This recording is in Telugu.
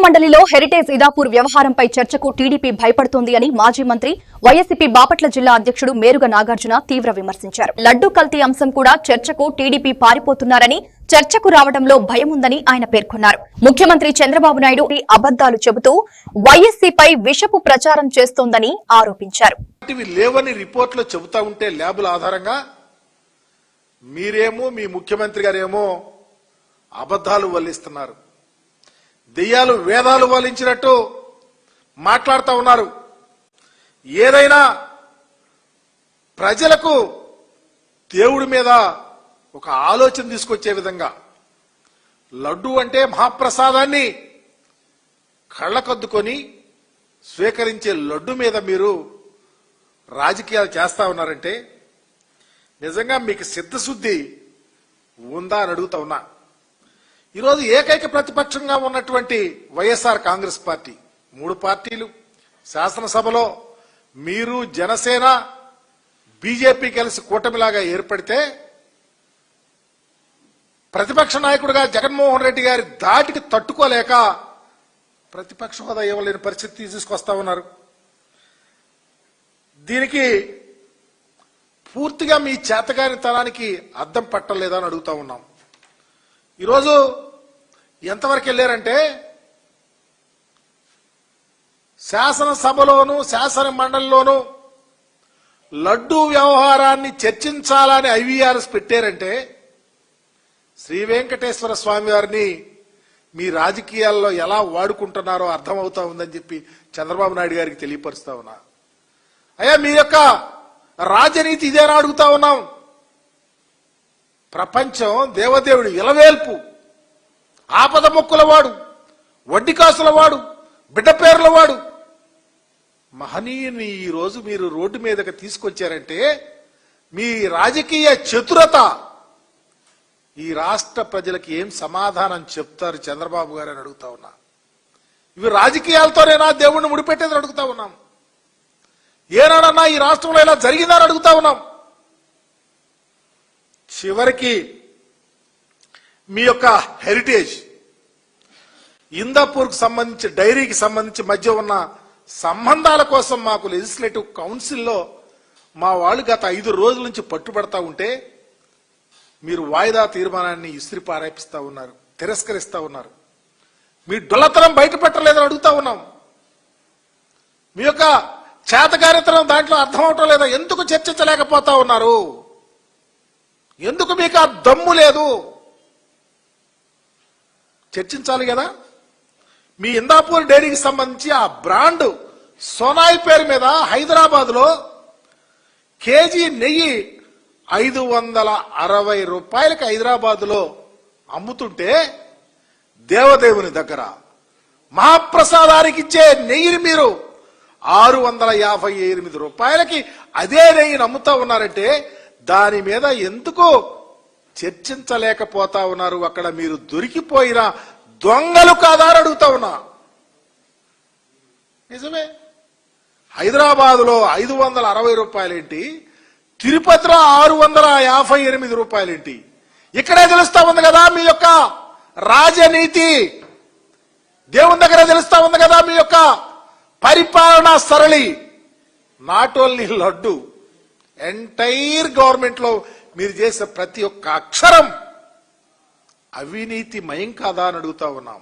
మండలిలో హెరిటేజ్ ఇదాపూర్ వ్యవహారంపై చర్చకు టీడీపీ భయపడుతోంది అని మాజీ మంత్రి వైఎస్సీపీ బాపట్ల జిల్లా అధ్యక్షుడు మేరుగ నాగార్జున తీవ్ర విమర్శించారు. లడ్డూ కల్తీ అంశం కూడా చర్చకు టీడీపీ పారిపోతున్నారని, చర్చకు రావడంలో భయముందని ఆయన పేర్కొన్నారు. ముఖ్యమంత్రి చంద్రబాబు నాయుడు అబద్దాలు చెబుతూ వైఎస్సీపై విషపు ప్రచారం చేస్తోందని ఆరోపించారు. లేవని రిపోర్ట్లో చెబుతా ఉంటే ల్యాబుల ఆధారంగా మీరేమో మీ ముఖ్యమంత్రి గారేమో అబద్దాలు వల్లిస్తున్నారు. దెయ్యాలు వేదాలు వల్లించినట్టు మాట్లాడుతూ ఉన్నారు. ఏదైనా ప్రజలకు దేవుడి మీద ఒక ఆలోచన తీసుకొచ్చే విధంగా లడ్డు అంటే మహాప్రసాదాన్ని కళ్ళకద్దుకొని స్వీకరించే లడ్డు మీద మీరు రాజకీయాలు చేస్తా ఉన్నారంటే నిజంగా మీకు సిద్ధశుద్ధి ఉందా అని అడుగుతా ఉన్నా. ఈరోజు ఏకైక ప్రతిపక్షంగా ఉన్నటువంటి వైఎస్ఆర్ కాంగ్రెస్ పార్టీ, 3 పార్టీలు శాసనసభలో మీరు జనసేన బీజేపీ కలిసి కూటమిలాగా ఏర్పడితే ప్రతిపక్ష నాయకుడిగా జగన్మోహన్ రెడ్డి గారి దాటికి తట్టుకోలేక ప్రతిపక్ష హోదా ఇవ్వలేని పరిస్థితి తీసుకొస్తా ఉన్నారు. దీనికి పూర్తిగా మీ చేతగానితనానికి అద్దం పట్టలేదా అని అడుగుతా ఉన్నాం. ఈరోజు ఎంతవరకు వెళ్ళారంటే శాసనసభలోను శాసన మండలిలోను లడ్డూ వ్యవహారాన్ని చర్చించాలని ఐవీఆర్ఎస్ పెట్టారంటే శ్రీ వెంకటేశ్వర స్వామి వారిని మీ రాజకీయాల్లో ఎలా వాడుకుంటున్నారో అర్థమవుతా ఉందని చెప్పి చంద్రబాబు నాయుడు గారికి తెలియపరుస్తా ఉన్నా. అయ్యా మీ యొక్క రాజనీతి ఇదేనా అడుగుతా ఉన్నాం. ప్రపంచం దేవదేవుడు ఇలవేల్పు, ఆపద మొక్కులవాడు, వడ్డీ కాసులవాడు, బిడ్డ పేర్లవాడు మహనీయుని ఈ రోజు మీరు రోడ్డు మీదకి తీసుకొచ్చారంటే మీ రాజకీయ చతురత ఈ రాష్ట్ర ప్రజలకు ఏం సమాధానం చెప్తారు చంద్రబాబు గారు అని అడుగుతా ఉన్నా. ఇవి రాజకీయాలతోనేనా దేవుణ్ణి ముడిపెట్టేదని అడుగుతా ఉన్నాం. ఏనాడన్నా ఈ రాష్ట్రంలో ఇలా జరిగిందని అడుగుతా ఉన్నాం. చివరికి మీ యొక్క హెరిటేజ్ ఇందాపూర్కు సంబంధించి డైరీకి సంబంధించి మధ్య ఉన్న సంబంధాల కోసం మాకు లెజిస్లేటివ్ కౌన్సిల్లో మా వాళ్ళు గత 5 రోజుల నుంచి పట్టుబడతా ఉంటే మీరు వాయిదా తీర్మానాన్ని ఇసిరి పారేపిస్తా ఉన్నారు, తిరస్కరిస్తా ఉన్నారు. మీ డొల్లతనం బయటపెట్టలేదని అడుగుతా ఉన్నాం. మీ యొక్క చేతగారితనం దాంట్లో అర్థం అవటం లేదా? ఎందుకు చర్చించలేకపోతా ఉన్నారు? ఎందుకు మీకు ఆ దమ్ము లేదు? చర్చించాలి కదా. మీ ఇందాపూర్ డైరీకి సంబంధించి ఆ బ్రాండ్ సోనాయి పేరు మీద హైదరాబాద్ లో కేజీ నెయ్యి 560 రూపాయలకి హైదరాబాద్ లో అమ్ముతుంటే దేవదేవుని దగ్గర మహాప్రసాదానికి ఇచ్చే నెయ్యిని మీరు 658 రూపాయలకి అదే నెయ్యిని అమ్ముతా ఉన్నారంటే దాని మీద ఎందుకు చర్చించలేకపోతా ఉన్నారు? అక్కడ మీరు దొరికిపోయిన దొంగలు కాదా అని అడుగుతా ఉన్నా. నిజమే, హైదరాబాద్ లో 560 రూపాయలేంటి, తిరుపతిలో 658 రూపాయలేంటి? ఇక్కడే తెలుస్తా ఉంది కదా మీ యొక్క రాజనీతి. దేవుని దగ్గర తెలుస్తా ఉంది కదా మీ యొక్క పరిపాలనా సరళి. Not only laddu, entire government లో మీరు చేసే ప్రతి ఒక్క అక్షరం అవినీతి మయం కాదా అని అడుగుతా ఉన్నాం.